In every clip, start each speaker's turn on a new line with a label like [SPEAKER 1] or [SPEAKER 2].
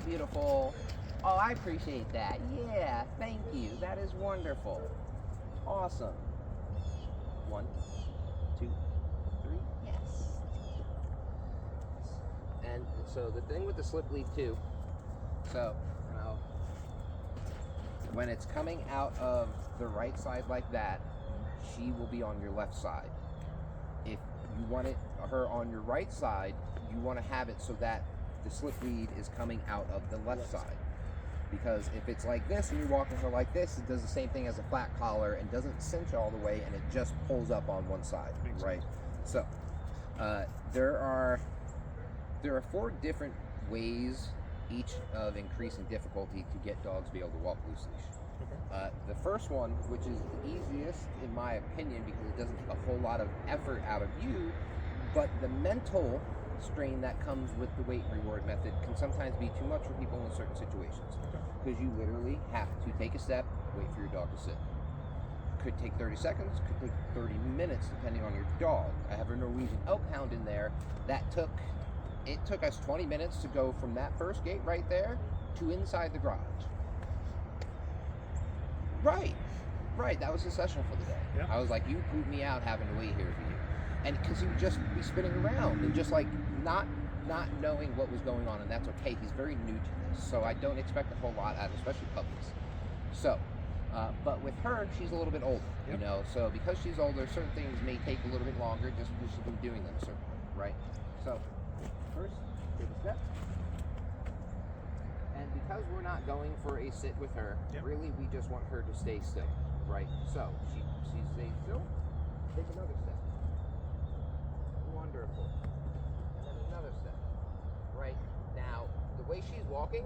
[SPEAKER 1] beautiful. Oh, I appreciate that. Yeah, thank you. That is wonderful. Awesome. 1, 2, 3. Yes. And so the thing with the slip lead too, so, you know, when it's coming out of the right side like that, she will be on your left side. If you want her on your right side, you want to have it so that the slip lead is coming out of the left side. Because if it's like this and you're walking her like this, it does the same thing as a flat collar and doesn't cinch all the way, and it just pulls up on one side, right? So there are 4 different ways each of increasing difficulty to get dogs to be able to walk loose leash. The first one, which is the easiest in my opinion because it doesn't take a whole lot of effort out of you, but the mental strain that comes with the weight and reward method can sometimes be too much for people in certain situations. Because you literally have to take a step, wait for your dog to sit. Could take 30 seconds, could take 30 minutes depending on your dog. I have a Norwegian elk hound in there that took us 20 minutes to go from that first gate right there to inside the garage. Right, that was the session for the day. Yeah. I was like, you pooped me out having to wait here for you. And because he would just be spinning around and just like not knowing what was going on, and that's okay. He's very new to this, so I don't expect a whole lot out of, especially puppies. So, but with her, she's a little bit older, you know. So because she's older, certain things may take a little bit longer just because she's been doing them a certain way, right? So, first, take a step. And because we're not going for a sit with her, really we just want her to stay still, right? So she stays still. Take another step. Wonderful. And then another step. Right now, the way she's walking,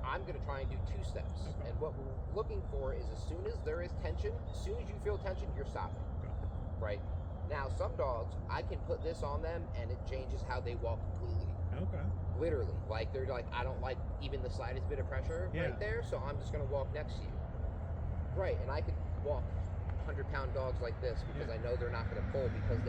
[SPEAKER 1] I'm going to try and do 2 steps. And what we're looking for is as soon as there is tension, as soon as you feel tension, you're stopping. Right? Now, some dogs, I can put this on them and it changes how they walk completely. Literally. Like, they're like, I don't like even the slightest bit of pressure right there, so I'm just going to walk next to you. Right, and I could walk 100-pound dogs like this because I know they're not going to pull because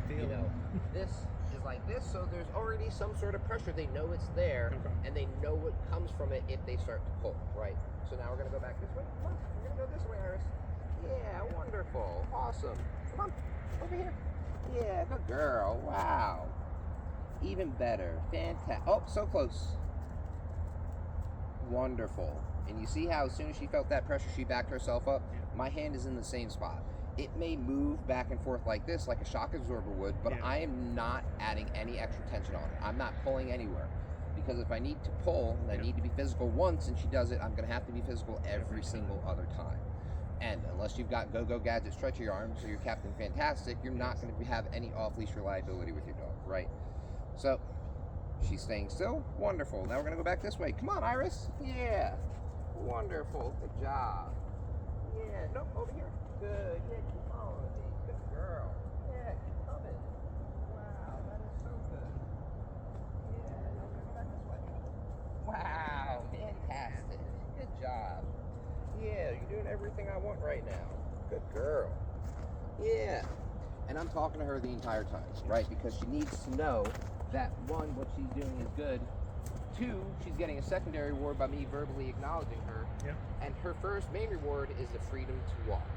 [SPEAKER 1] you know, this is like this, so there's already some sort of pressure. They know it's there, and they know what comes from it if they start to pull, right? So now we're going to go back this way. Come on, we're going to go this way, Iris. Yeah, wonderful. Awesome. Come on, over here. Yeah, good girl. Wow. Even better. Fantastic. Oh, so close. Wonderful. And you see how as soon as she felt that pressure, she backed herself up? My hand is in the same spot. It may move back and forth like this, like a shock absorber would, but I am not adding any extra tension on it. I'm not pulling anywhere. Because if I need to pull, and I need to be physical once and she does it, I'm going to have to be physical every single other time. And unless you've got go-go gadget stretchy arms or you're Captain Fantastic, you're not going to have any off-leash reliability with your dog, right? So, she's staying still. Wonderful. Now we're going to go back this way. Come on, Iris. Yeah. Wonderful. Good job. Yeah. Nope, over here. Good. Yeah, keep on. Good girl. Yeah, keep coming. Wow, that is so good. Yeah, now we're going to go back this way. Wow, fantastic. Good job. Yeah, you're doing everything I want right now. Good girl. Yeah. And I'm talking to her the entire time, right? Because she needs to know that, 1, what she's doing is good. 2, she's getting a secondary reward by me verbally acknowledging her. And her first main reward is the freedom to walk,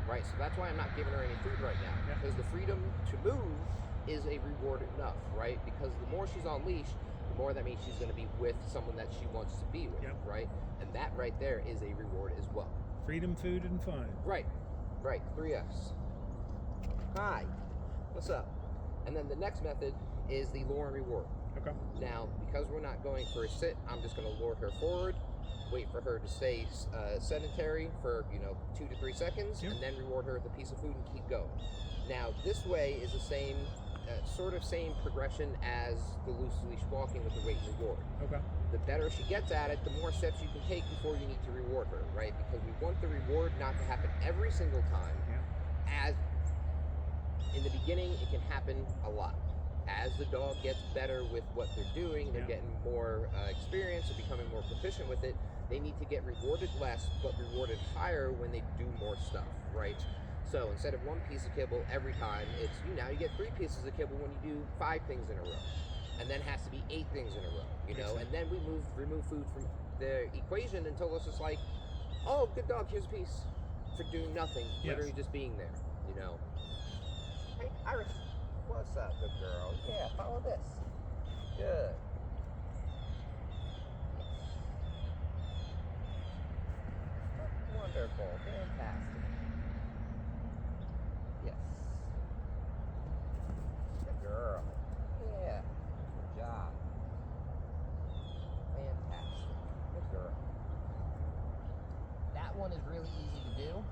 [SPEAKER 1] right? So that's why I'm not giving her any food right now. Because the freedom to move is a reward enough, right? Because the more she's on leash, the more that means she's going to be with someone that she wants to be with, right? And that right there is a reward as well.
[SPEAKER 2] Freedom, food, and fun.
[SPEAKER 1] Right, 3 F's. Hi, what's up? And then the next method is the lure and reward. Now, because we're not going for a sit, I'm just going to lure her forward, wait for her to stay sedentary for 2 to 3 seconds, and then reward her with a piece of food and keep going. Now, this way is the same, same progression as the loose leash walking with the weight and reward. The better she gets at it, the more steps you can take before you need to reward her, right? Because we want the reward not to happen every single time. As in the beginning, it can happen a lot. As the dog gets better with what they're doing, they're getting more experience, they're becoming more proficient with it, they need to get rewarded less, but rewarded higher when they do more stuff, right? So instead of 1 piece of kibble every time, it's now you get 3 pieces of kibble when you do 5 things in a row. and then has to be 8 things in a row, you know, and then we remove food from the equation until it's just like, oh, good dog, here's a piece for doing nothing, literally just being there, you know. Hey, Iris, what's up, good girl? Yeah, follow this. Good. Wonderful, fantastic. Yes. Good girl. Yeah. Good job. Fantastic. Good girl. That one is really easy to do,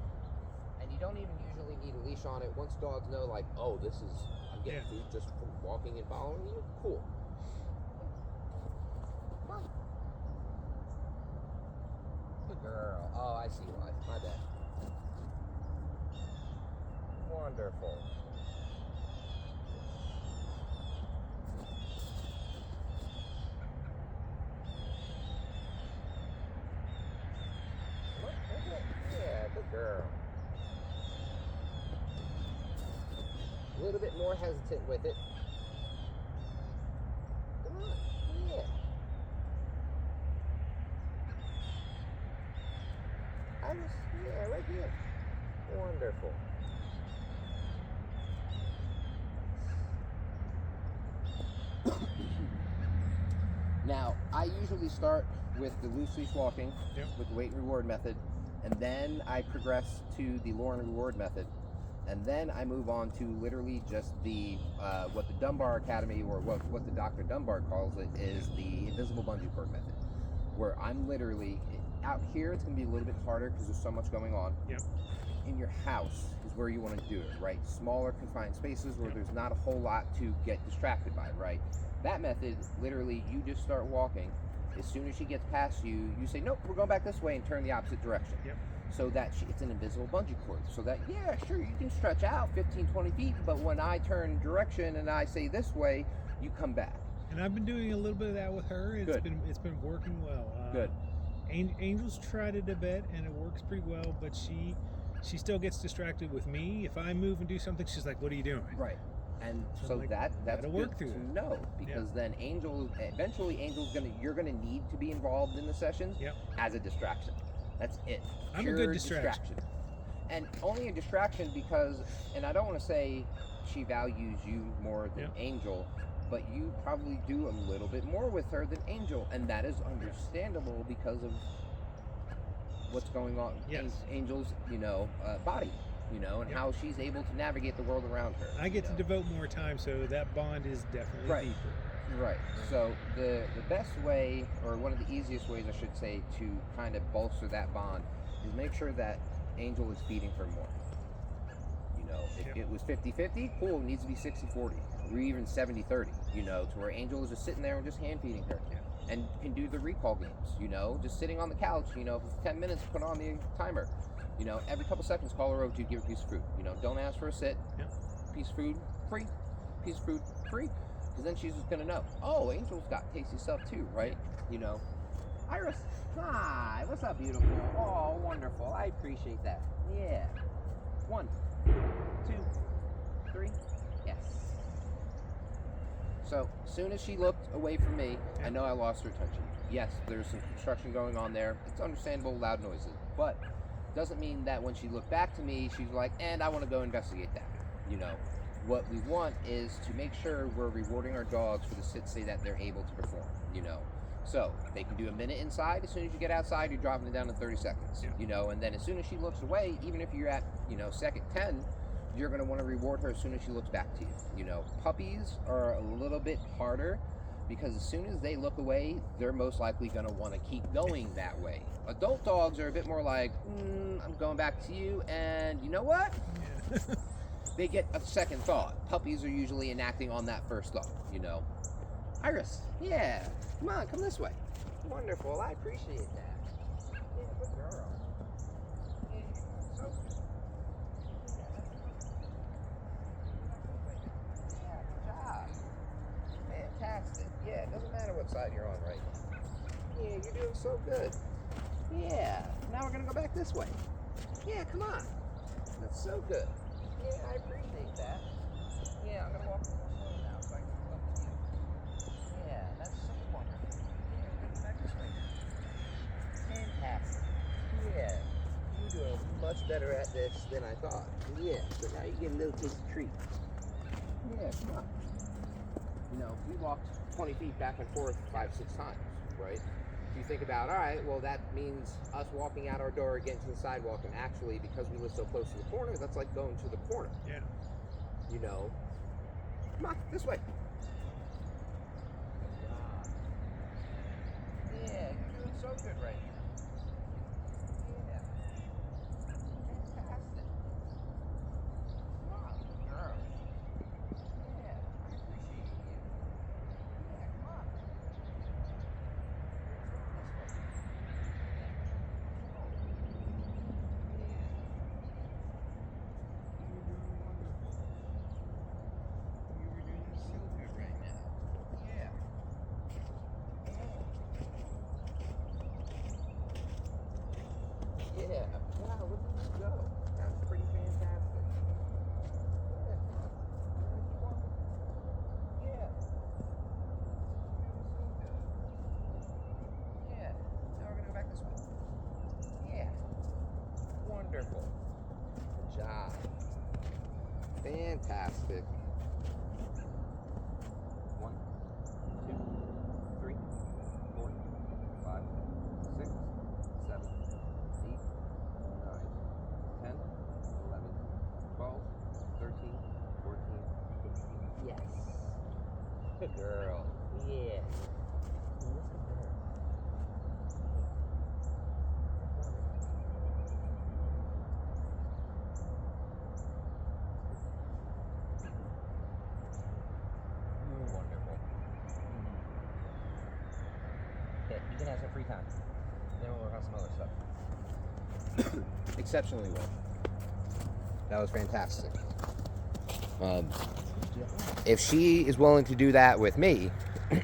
[SPEAKER 1] and you don't even usually need a leash on it. Once dogs know, like, oh, this is, I'm getting food just from walking and following you, cool. Come on. Good girl. Oh, I see why. My bad. Wonderful. Yeah, good girl. A little bit more hesitant with it. Come on. Yeah. Yeah, right here. Wonderful. Now, I usually start with the loose leash walking with the weight and reward method, and then I progress to the lure and reward method, and then I move on to literally just the what the Dunbar Academy, or what the Dr. Dunbar calls it, is the invisible bungee cord method, where I'm literally out here. It's going to be a little bit harder because there's so much going on. In your house is where you want to do it, right? Smaller confined spaces where there's not a whole lot to get distracted by, right? That method, literally, you just start walking. As soon as she gets past you, you say, nope, we're going back this way, and turn the opposite direction. So that it's an invisible bungee cord. So that, yeah, sure, you can stretch out 15, 20 feet, but when I turn direction and I say this way, you come back.
[SPEAKER 2] And I've been doing a little bit of that with her. It's been working well.
[SPEAKER 1] Good.
[SPEAKER 2] Angel's tried it a bit, and it works pretty well, but she still gets distracted with me. If I move and do something, she's like, what are you doing?
[SPEAKER 1] Right. And so
[SPEAKER 2] like,
[SPEAKER 1] that's
[SPEAKER 2] that'll
[SPEAKER 1] good
[SPEAKER 2] work through
[SPEAKER 1] to know, because then eventually Angel's you're gonna need to be involved in the sessions as a distraction. That's it.
[SPEAKER 2] I'm a good distraction.
[SPEAKER 1] And only a distraction because, and I don't want to say she values you more than Angel, but you probably do a little bit more with her than Angel, and that is understandable because of what's going on. Angel's, body, and how she's able to navigate the world around her.
[SPEAKER 2] I get to devote more time, so that bond is definitely deeper.
[SPEAKER 1] Right. So the best way, or one of the easiest ways, I should say, to kind of bolster that bond is make sure that Angel is feeding her more. If it was 50-50, cool, it needs to be 60-40, or even 70-30, to where Angel is just sitting there and just hand feeding her. And can do the recall games, just sitting on the couch, for 10 minutes, put on the timer. Every couple seconds, call her over to give her a piece of food. Don't ask for a sit. Piece of food, free. Piece of food, free. Because then she's just going to know, oh, Angel's got tasty stuff too, right? Iris, hi, what's up, beautiful? Oh, wonderful, I appreciate that. Yeah. 1, 2, 3, yes. So, as soon as she looked away from me, I know I lost her attention. Yes, there's some construction going on there. It's understandable, loud noises. But doesn't mean that when she looked back to me, she's like, and I want to go investigate that. What we want is to make sure we're rewarding our dogs for the sit say that they're able to perform, So, they can do a minute inside. As soon as you get outside, you're dropping it down to 30 seconds, and then as soon as she looks away, even if you're at, second 10, you're going to want to reward her as soon as she looks back to you. Puppies are a little bit harder because as soon as they look away, they're most likely going to want to keep going that way. Adult dogs are a bit more like, I'm going back to you, and you know what? They get a second thought. Puppies are usually enacting on that first thought, Iris, yeah, come on, come this way. Wonderful, I appreciate that. Yeah, good girl. Yeah, so good. Yeah, good job. Fantastic. Yeah, it doesn't matter what side you're on right now. Yeah, you're doing so good. Yeah, now we're gonna go back this way. Yeah, come on. That's so good. Yeah, I appreciate that. Yeah, I'm gonna walk a little slow now so I can come up to you. better at this than I thought.
[SPEAKER 3] Yeah, so now you get a little taste of treat.
[SPEAKER 1] Yeah, come on. You know, we walked 20 feet back and forth 5-6 times, right? If you think about, all right, well, that means us walking out our door, getting to the sidewalk, and actually, because we live so close to the corner, that's like going to the corner.
[SPEAKER 2] Yeah.
[SPEAKER 1] You know? Come on, this way. Yeah, you're doing so good right here. Yeah. Fantastic. Come on, good girl. Yeah, I appreciate you. Yeah, come on. This way. You're doing wonderful. You're doing so good right now. Yeah. Yeah. Wow, look at you go. That's pretty fantastic. Yeah, come on. Keep walking. Yeah. You're doing so good. Yeah. Now we're gonna go back this way. Yeah. Wonderful. Good job. Fantastic. 1, 2, 3, 4, 5, 6, 7, 8, 9, 10, 11, 12, 13, 14, 15. Yes. Good girl.
[SPEAKER 3] Yeah.
[SPEAKER 1] You're wonderful.
[SPEAKER 3] Okay, you can have some free time. Then we'll work on some other stuff.
[SPEAKER 1] Exceptionally well. That was fantastic. If she is willing to do that with me,